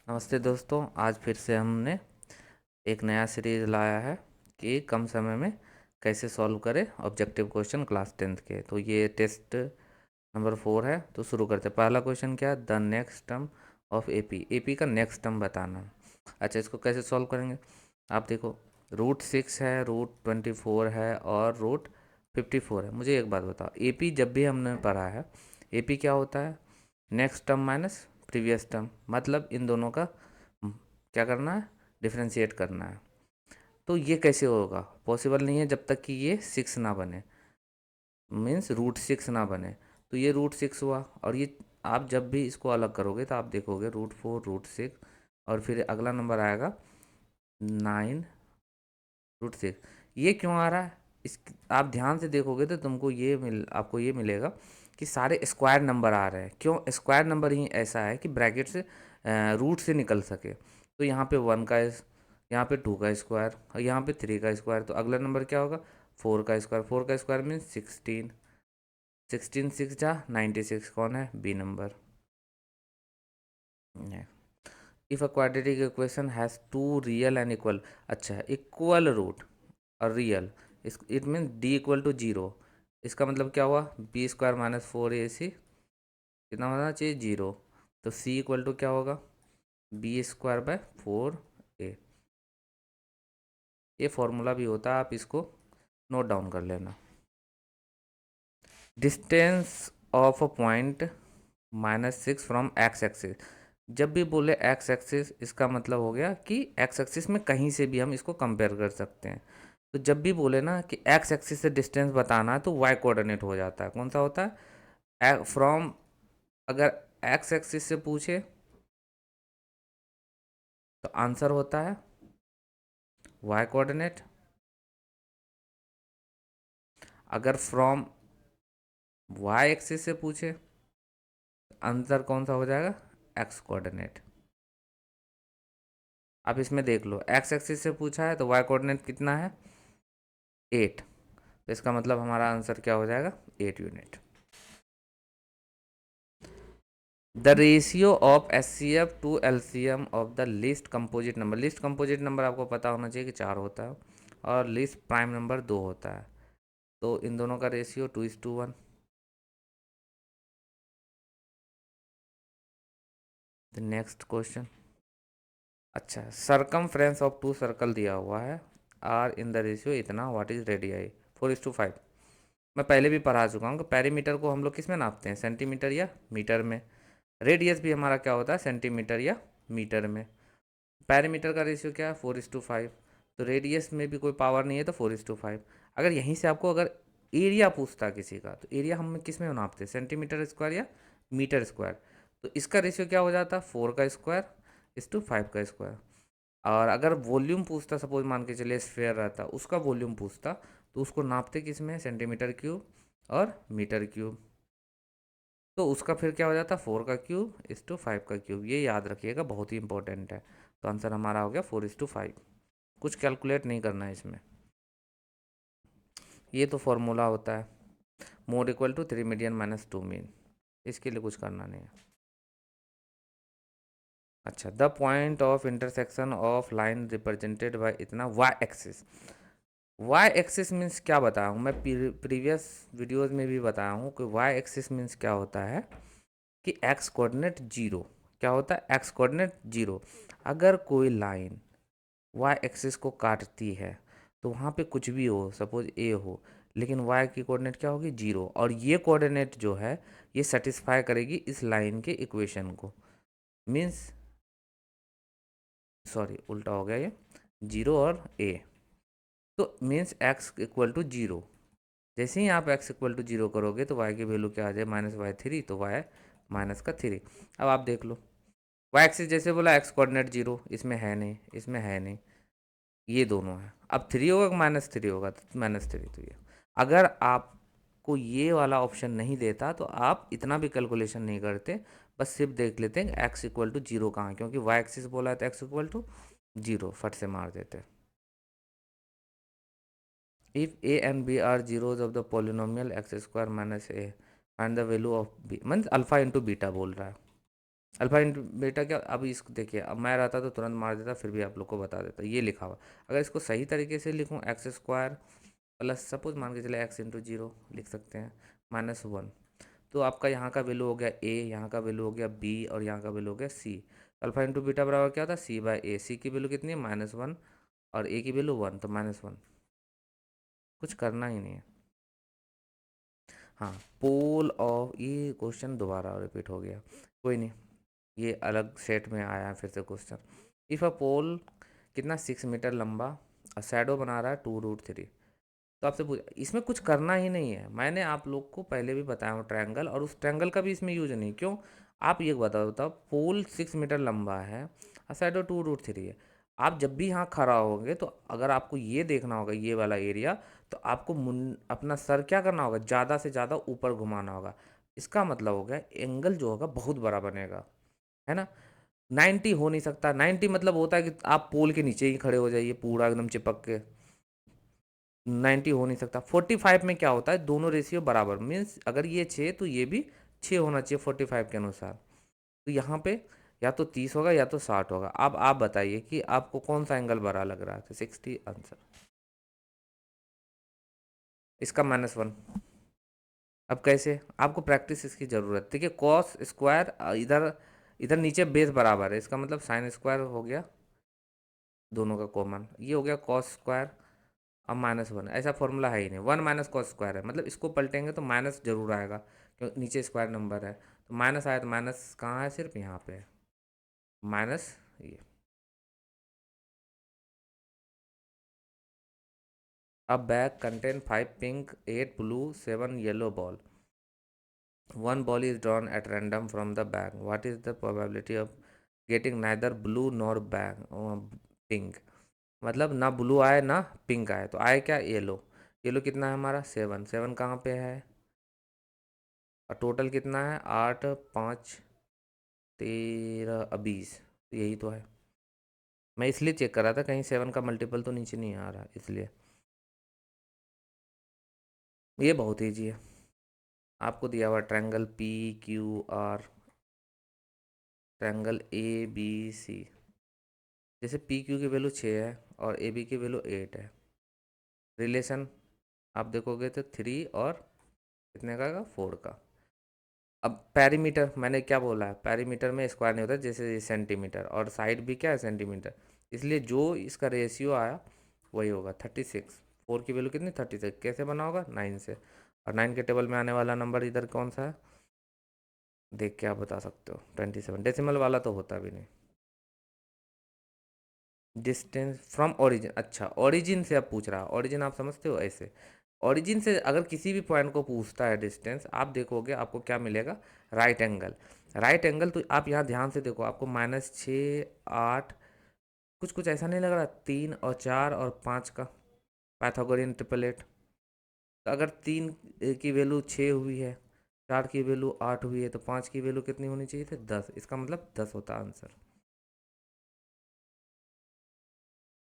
नमस्ते दोस्तों, आज फिर से हमने एक नया सीरीज लाया है कि कम समय में कैसे सॉल्व करें ऑब्जेक्टिव क्वेश्चन क्लास 10th के। तो ये टेस्ट नंबर 4 है। तो शुरू करते हैं। पहला क्वेश्चन क्या है? The next term of AP. AP का नेक्स्ट टर्म बताना। अच्छा, इसको कैसे सॉल्व करेंगे? आप देखो, √6 है, √24 है और √54 है। मुझे एक बात बताओ, एपी जब भी हमने पढ़ा है, एपी क्या होता है? Next term minus previous term. मतलब इन दोनों का क्या करना है? डिफ्रेंशिएट करना है। तो ये कैसे होगा? पॉसिबल नहीं है जब तक कि ये 6 ना बने, मीन्स √6 ना बने। तो ये √6 हुआ, और ये आप जब भी इसको अलग करोगे तो आप देखोगे √4, √6, और फिर अगला नंबर आएगा 9 √6। ये क्यों आ रहा है? इस आप ध्यान से देखोगे तो आपको ये मिलेगा कि सारे स्क्वायर नंबर आ रहे हैं। क्यों स्क्वायर नंबर ही ऐसा है कि ब्रैकेट से रूट से निकल सके। तो यहाँ पे 1 का यहाँ पे 2 का स्क्वायर और यहाँ पे 3 का स्क्वायर। तो अगला नंबर क्या होगा? 4 का स्क्वायर। 4 का स्क्वायर मीन्स 16। 16 6 जा 96। कौन है? B number. If a quadratic equation has two real and equal. अच्छा, इक्वल रूट और real, is it mean D equal to 0। इसका मतलब क्या हुआ? B² - 4AC कितना होना चाहिए? 0। तो C इक्वल टू क्या होगा? B²/4A। ये फॉर्मूला भी होता है, आप इसको नोट डाउन कर लेना। Distance of a point -6 from x axis. जब भी बोले एक्स एक्सिस, इसका मतलब हो गया कि एक्स एक्सिस में कहीं से भी हम इसको कंपेयर कर सकते हैं। तो जब भी बोले ना कि एक्स एक्सिस से डिस्टेंस बताना है तो वाई कोऑर्डिनेट हो जाता है। कौन सा होता है? फ्रॉम, अगर एक्स एक्सिस से पूछे तो आंसर होता है वाई कोऑर्डिनेट। अगर फ्रॉम वाई एक्सिस से पूछे, आंसर कौन सा हो जाएगा? X coordinate. अब इसमें देख लो, एक्स एक्सिस से पूछा है तो वाई कोऑर्डिनेट कितना है? 8। तो इसका मतलब हमारा आंसर क्या हो जाएगा? 8 unit. The ratio of HCF to LCM of the list composite number. List composite number आपको पता होना चाहिए कि 4 होता है, और लिस्ट प्राइम नंबर 2 होता है। तो इन दोनों का रेशियो 2:1। The next question. अच्छा, सरकमफ्रेंस ऑफ 2 सर्कल दिया हुआ है, आर इन द रेशियो इतना, व्हाट इज रेडियाई? 4:5। मैं पहले भी पढ़ा चुका हूँ कि पेरीमीटर को हम लोग किस में नापते हैं? सेंटीमीटर या मीटर में। रेडियस भी हमारा क्या होता है? सेंटीमीटर या मीटर में। पैरामीटर का रेशियो क्या है? 4:5। तो रेडियस में भी कोई पावर नहीं है तो 4:5। अगर यहीं से आपको अगर एरिया पूछता किसी का, तो एरिया हम किस में नापते हैं? सेंटीमीटर स्क्वायर या मीटर स्क्वायर। तो इसका रेशियो क्या हो जाता? 4 का स्क्वायर/5 का स्क्वायर। और अगर वॉल्यूम पूछता, सपोज मान के चलिए स्फेयर रहता, उसका वॉल्यूम पूछता, तो उसको नापते किस में? सेंटीमीटर क्यूब और मीटर क्यूब। तो उसका फिर क्या हो जाता? 4 का क्यूब/5 का क्यूब। ये याद रखिएगा, बहुत ही इंपॉर्टेंट है। तो आंसर हमारा हो गया 4:5। कुछ कैलकुलेट नहीं करना है इसमें, ये तो फॉर्मूला होता है। Mode equal to 3 median minus 2 mean. इसके लिए कुछ करना नहीं है। अच्छा, the point of intersection of line represented by इतना Y axis. Y axis means क्या बताया हूँ मैं? प्रीवियस वीडियोस में भी बताया हूँ कि वाई एक्सिस मीन्स क्या होता है कि एक्स कोऑर्डिनेट 0। क्या होता है? X coordinate 0। अगर कोई लाइन वाई एक्सिस को काटती है तो वहाँ पे कुछ भी हो, सपोज ए हो, लेकिन वाई की कोऑर्डिनेट क्या होगी? 0। और ये कोऑर्डिनेट जो है, ये सेटिस्फाई करेगी इस लाइन के इक्वेशन को। मीन्स, सॉरी उल्टा हो गया ये, 0 और ए। तो मीन्स एक्स इक्वल टू 0। जैसे ही आप एक्स इक्वल टू 0 करोगे तो वाई की वैल्यू क्या आ जाए? -y3। तो वाई -3। अब आप देख लो, वाई एक्सिस जैसे बोला एक्स कोऑर्डिनेट 0, इसमें है नहीं, इसमें है नहीं, ये दोनों है। अब 3 होगा कि -3 होगा? तो -3। तो ये, अगर आपको ये वाला ऑप्शन नहीं देता तो आप इतना भी कैलकुलेशन नहीं करते, बस सिर्फ देख लेते हैं एक्स इक्वल टू 0 कहाँ है, क्योंकि वाई एक्सिस बोला है तो एक्स इक्वल टू 0 फट से मार देते। If A and B are zeros of the polynomial x² - a, find the value of B. Means alpha into beta बोल रहा है। अल्फा इंटू बीटा क्या, अब इसको देखिए, अब मैं रहता तो तुरंत मार देता, फिर भी आप लोग को बता देता, ये लिखा हुआ। अगर इसको सही तरीके से लिखूँ, एक्स स्क्वायर प्लस सपोज मान के चले एक्स इंटू जीरो लिख सकते हैं, -1, तो आपका यहाँ का वैल्यू हो गया ए, यहाँ का वैल्यू हो गया बी, और यहाँ का वैल्यू हो गया सी। अल्फा इंटू बीटा बराबर क्या होता है, सी बाय ए। सी की वैल्यू कितनी है, -1, और ए की वैल्यू 1, तो -1। कुछ करना ही नहीं है। हाँ, पोल ऑफ, ये क्वेश्चन दोबारा रिपीट हो गया, कोई नहीं, ये अलग सेट में आया है फिर से क्वेश्चन। इफ़ अ पोल कितना 6 मीटर लंबा, शैडो बना रहा है 2√3, तो आपसे पूछ, इसमें कुछ करना ही नहीं है, मैंने आप लोग को पहले भी बताया हूँ ट्रायंगल, और उस ट्रायंगल का भी इसमें यूज नहीं, क्यों? आप ये बताओ पोल 6 मीटर लंबा है और शैडो 2√3 है, आप जब भी यहाँ खड़ा होंगे तो अगर आपको ये देखना होगा ये वाला एरिया, तो आपको अपना सर क्या करना होगा, ज़्यादा से ज़्यादा ऊपर घुमाना होगा। इसका मतलब हो गया एंगल जो होगा बहुत बड़ा बनेगा, है ना। 90 हो नहीं सकता, 90 मतलब होता है कि आप पोल के नीचे ही खड़े हो जाइए पूरा एकदम चिपक के, 90 हो नहीं सकता। 45 में क्या होता है, दोनों रेशियो बराबर, मीन्स अगर ये 6 तो ये भी 6 होना चाहिए 45 के अनुसार। तो यहाँ पे या तो 30 होगा या तो 60 होगा। अब आप बताइए कि आपको कौन सा एंगल बड़ा लग रहा है, तो 60 आंसर, इसका -1। अब कैसे, आपको प्रैक्टिस इसकी ज़रूरत, देखिए कॉस स्क्वायर, इधर इधर नीचे बेस बराबर है, इसका मतलब साइन स्क्वायर हो गया, दोनों का कॉमन, ये हो गया कॉस स्क्वायर, अब -1, ऐसा फॉर्मूला है ही नहीं, 1 माइनस कॉस स्क्वायर है, मतलब इसको पलटेंगे तो माइनस जरूर आएगा, क्योंकि नीचे स्क्वायर नंबर है, तो माइनस आया, तो माइनस कहाँ है, सिर्फ यहाँ पे है, माइनस ये। अब bag contain 5 pink, 8 blue, 7 yellow ball, one ball is drawn at random from the bag, what is the probability of getting neither blue nor bag pink, मतलब ना ब्लू आए ना पिंक आए, तो आए क्या, येलो। येलो कितना है हमारा, 7, 7 कहाँ पे है, और टोटल कितना है, 8, 5, 13, 20, यही तो है। मैं इसलिए चेक कर रहा था कहीं 7 का मल्टीपल तो नीचे नहीं आ रहा, इसलिए। ये बहुत ईजी है, आपको दिया हुआ triangle P Q R, triangle A B C, जैसे पी क्यू की वैल्यू 6 है और ए बी की वैल्यू 8 है, रिलेशन आप देखोगे तो 3 और कितने का आएगा, 4 का। अब पैरीमीटर मैंने क्या बोला है, पैरीमीटर में स्क्वायर नहीं होता, जैसे सेंटीमीटर, और साइड भी क्या है, सेंटीमीटर, इसलिए जो इसका रेशियो आया वही होगा 36। 4 की वैल्यू कितनी, 36, कैसे बना होगा, 9 से, और 9 के टेबल में आने वाला नंबर इधर कौन सा है, देख के आप बता सकते हो, 27, डेसिमल वाला तो होता भी नहीं। डिस्टेंस फ्रॉम ओरिजिन, अच्छा ओरिजिन से अब पूछ रहा है, ओरिजिन आप समझते हो ऐसे, ओरिजिन से अगर किसी भी पॉइंट को पूछता है डिस्टेंस, आप देखोगे आपको क्या मिलेगा, राइट एंगल। राइट एंगल तो आप यहाँ ध्यान से देखो, आपको -6, 8, कुछ कुछ ऐसा नहीं लग रहा, 3 और 4 और 5 का पाइथागोरियन ट्रिपलेट, तो अगर 3 की वैल्यू 6 हुई है, 4 की वैल्यू 8 हुई है, तो 5 की वैल्यू कितनी होनी चाहिए थी, 10, इसका मतलब 10 होता आंसर,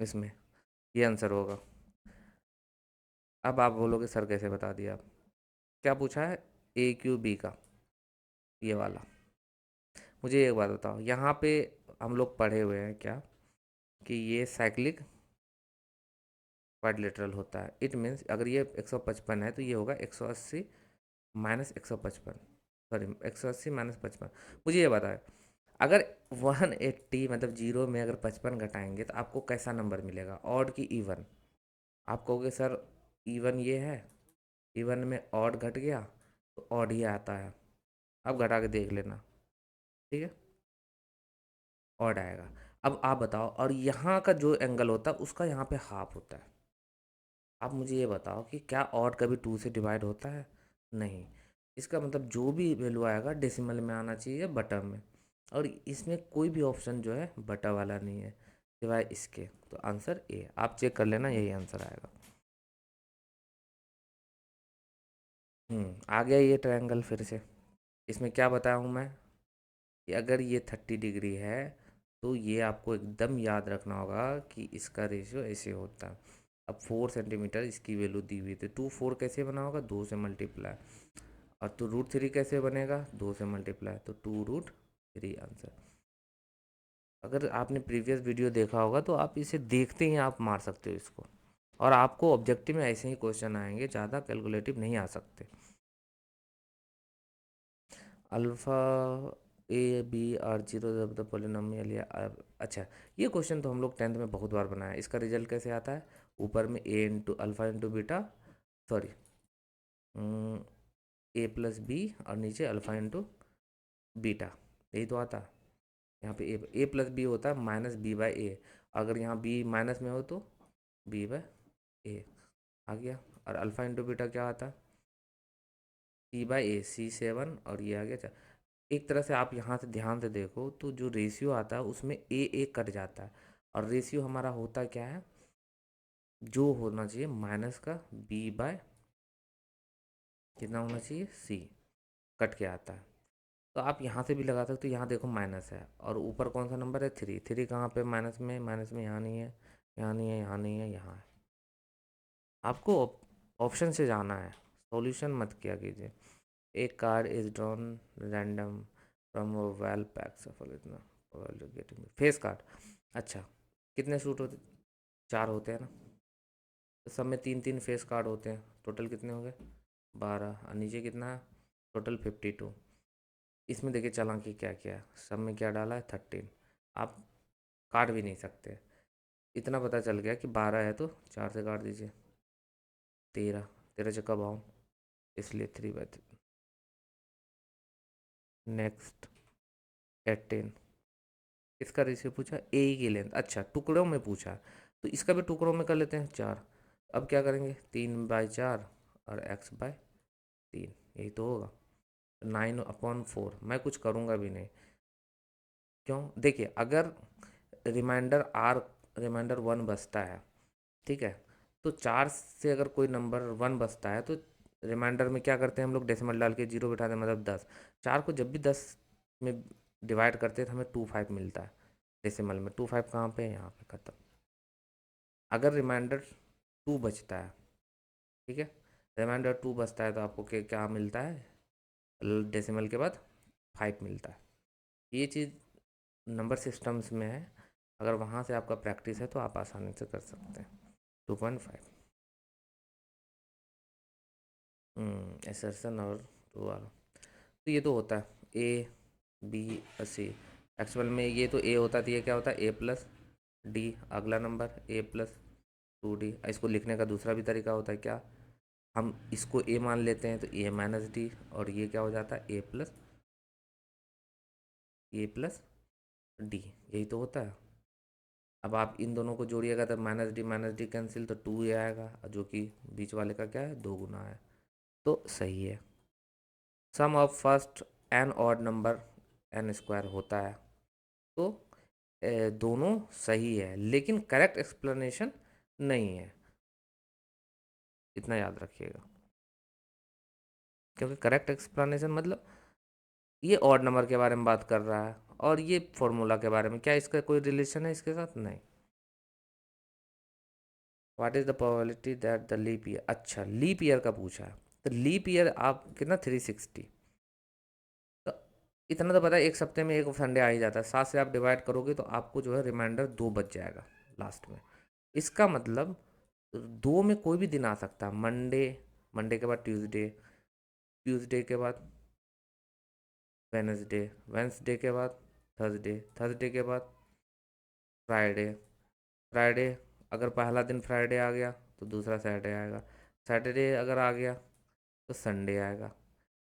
इसमें ये आंसर होगा। अब आप बोलोगे सर कैसे बता दिया आप, क्या पूछा है, ए क्यू बी का, ये वाला। मुझे एक बात बताओ, यहाँ पे हम लोग पढ़े हुए हैं क्या, कि ये साइक्लिक क्वाड्रिलेटरल होता है, इट मीन्स अगर ये 155 है तो ये होगा 180 माइनस 155, सॉरी 180 माइनस 55। मुझे ये बताए, अगर 180 मतलब जीरो में अगर 55 घटाएंगे तो आपको कैसा नंबर मिलेगा, ऑड की इवन। आप कहोगे सर इवन ये है, इवन में ऑड घट गया तो ऑड ही आता है, अब घटा के देख लेना, ठीक है, ऑड आएगा। अब आप बताओ, और यहाँ का जो एंगल होता है उसका यहाँ पे हाफ होता है, आप मुझे ये बताओ कि क्या ऑड कभी 2 से डिवाइड होता है, नहीं। इसका मतलब जो भी वैल्यू आएगा डेसिमल में आना चाहिए, बटा में, और इसमें कोई भी ऑप्शन जो है बटा वाला नहीं है, सिवाय इसके, तो आंसर ए, आप चेक कर लेना, यही आंसर आएगा। आ गया ये ट्रायंगल फिर से, इसमें क्या बताया हूँ मैं, कि अगर ये 30 डिग्री है तो ये आपको एकदम याद रखना होगा कि इसका रेशियो ऐसे होता है। अब 4 सेंटीमीटर इसकी वैल्यू दी हुई थी, 2 4 कैसे बना होगा, 2 से मल्टीप्लाई, और तो √3 कैसे बनेगा, 2 से मल्टीप्लाई, तो 2√3, 3 आंसर। अगर आपने प्रीवियस वीडियो देखा होगा तो आप इसे देखते ही आप मार सकते हो इसको, और आपको ऑब्जेक्टिव में ऐसे ही क्वेश्चन आएंगे, ज़्यादा कैलकुलेटिव नहीं आ सकते। Alpha A B are zero जब द पोलिनोमियल या अच्छा, ये क्वेश्चन तो हम लोग 10th में बहुत बार बनाया। इसका रिजल्ट कैसे आता है? ऊपर में A into alpha into beta, sorry A plus B, और नीचे अल्फ़ा इंटू बीटा, यही तो आता है। यहाँ पे ए प्लस बी होता है माइनस बी बाई ए, अगर यहाँ बी माइनस में हो तो बी बाई ए आ गया। और अल्फ़ा इंटू बीटा क्या आता है? सी बाई ए, सी 7, और ये आ गया। एक तरह से आप यहाँ से ध्यान से देखो तो जो रेशियो आता है उसमें ए कट जाता है, और रेशियो हमारा होता क्या है? जो होना चाहिए माइनस का बी बाय कितना होना चाहिए? सी, कट के आता है। तो आप यहाँ से भी लगा सकते हो, यहाँ देखो माइनस है, और ऊपर कौन सा नंबर है? 3। 3 कहाँ पे? माइनस में। माइनस में यहाँ नहीं है, यहाँ नहीं है, यहाँ नहीं है, यहाँ है। आपको ऑप्शन से जाना है, सॉल्यूशन मत किया कीजिए। एक card is drawn random from well pack सफल, इतना गेटिंग फेस कार्ड। अच्छा, कितने सूट होते? 4 होते हैं ना, तो सब में 3 3 फेस कार्ड होते हैं। टोटल कितने हो गए? 12। और नीचे कितना है? टोटल 52। इसमें देखिए चालाकी क्या किया, सब में क्या डाला है? 13। आप काट भी नहीं सकते। इतना पता चल गया कि 12 है तो 4 से काट दीजिए। 13, 13 चक्का बाउन, इसलिए 3/3। नेक्स्ट 18, इसका रेशियो पूछा, ए की लेंथ। अच्छा, टुकड़ों में पूछा, तो इसका भी टुकड़ों में कर लेते हैं 4। अब क्या करेंगे? 3/4 और x/3, यही तो होगा। 9/4, मैं कुछ करूँगा भी नहीं। क्यों? देखिए, अगर रिमाइंडर 1 बचता है, ठीक है, तो 4 से अगर कोई नंबर 1 बचता है तो रिमाइंडर में क्या करते हैं हम लोग? डेसिमल डाल के 0 बिठाते हैं, मतलब 10। 4 को जब भी 10 में डिवाइड करते हैं तो हमें 25 मिलता है डेसिमल में। 25 कहाँ पे है? यहाँ पे, खत्म। अगर रिमाइंडर 2 बचता है, ठीक है, रिमाइंडर 2 बचता है तो आपको क्या मिलता है? डेसिमल के बाद 5 मिलता है। ये चीज़ नंबर सिस्टम्स में है, अगर वहाँ से आपका प्रैक्टिस है तो आप आसानी से कर सकते हैं। 2.5 एसर्शन और टू वाला, तो ये तो होता है ए बी सी। एक्चुअल में ये तो ए होता है, ये क्या होता है? ए प्लस डी। अगला नंबर A+2D। इसको लिखने का दूसरा भी तरीका होता है, क्या? हम इसको ए मान लेते हैं तो A-D, और ये क्या हो जाता है? A+D, यही तो होता है। अब आप इन दोनों को जोड़िएगा तो -D कैंसिल, तो 2A आएगा, जो कि बीच वाले का क्या है? 2 गुना है, तो सही है। Sum of first N odd number n² होता है, तो दोनों सही है, लेकिन करेक्ट एक्सप्लेनेशन नहीं है, इतना याद रखिएगा। क्योंकि करेक्ट एक्सप्लेनेशन मतलब ये ऑड नंबर के बारे में बात कर रहा है, और ये फॉर्मूला के बारे में, क्या इसका कोई रिलेशन है इसके साथ? नहीं। What is the probability that the leap year, अच्छा लीप ईयर का पूछा है, तो लीप ईयर आप कितना? 360। तो इतना तो पता है, एक सप्ते में एक संडे आ ही जाता है। 7 से आप डिवाइड करोगे तो आपको जो है रिमाइंडर 2 बच जाएगा लास्ट में। इसका मतलब 2 में कोई भी दिन आ सकता है। मंडे, मंडे के बाद ट्यूसडे, ट्यूसडे के बाद वेनसडे, वेंसडे के बाद थर्सडे, थर्सडे के बाद फ्राइडे, फ्राइडे अगर पहला दिन फ्राइडे आ गया तो दूसरा सैटरडे आएगा, सैटरडे अगर आ गया तो संडे आएगा,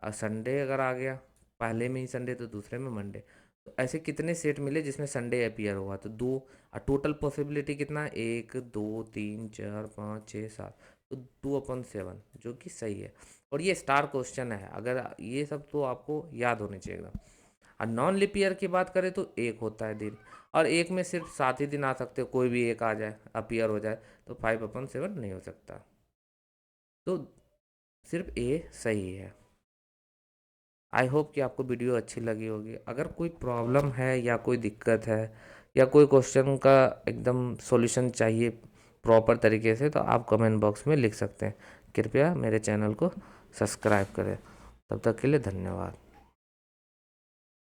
और संडे अगर आ गया पहले में ही संडे तो दूसरे में मंडे। तो ऐसे कितने सेट मिले जिसमें संडे अपीयर हुआ? तो 2। और टोटल पॉसिबिलिटी कितना? 1 2 3 4 5 6 7, तो 2/7, जो कि सही है। और ये स्टार क्वेश्चन है, अगर ये सब तो आपको याद होने चाहिए एकदम। और नॉन लिप ईयर की बात करें तो 1 होता है दिन, और एक में सिर्फ 7 ही दिन आ सकते हो, कोई भी एक आ जाए अपीयर हो जाए, तो 5/7 नहीं हो सकता। तो सिर्फ ए सही है। आई होप कि आपको वीडियो अच्छी लगी होगी। अगर कोई प्रॉब्लम है या कोई दिक्कत है या कोई क्वेश्चन का एकदम सॉल्यूशन चाहिए प्रॉपर तरीके से, तो आप कमेंट बॉक्स में लिख सकते हैं। कृपया मेरे चैनल को सब्सक्राइब करें। तब तक के लिए धन्यवाद।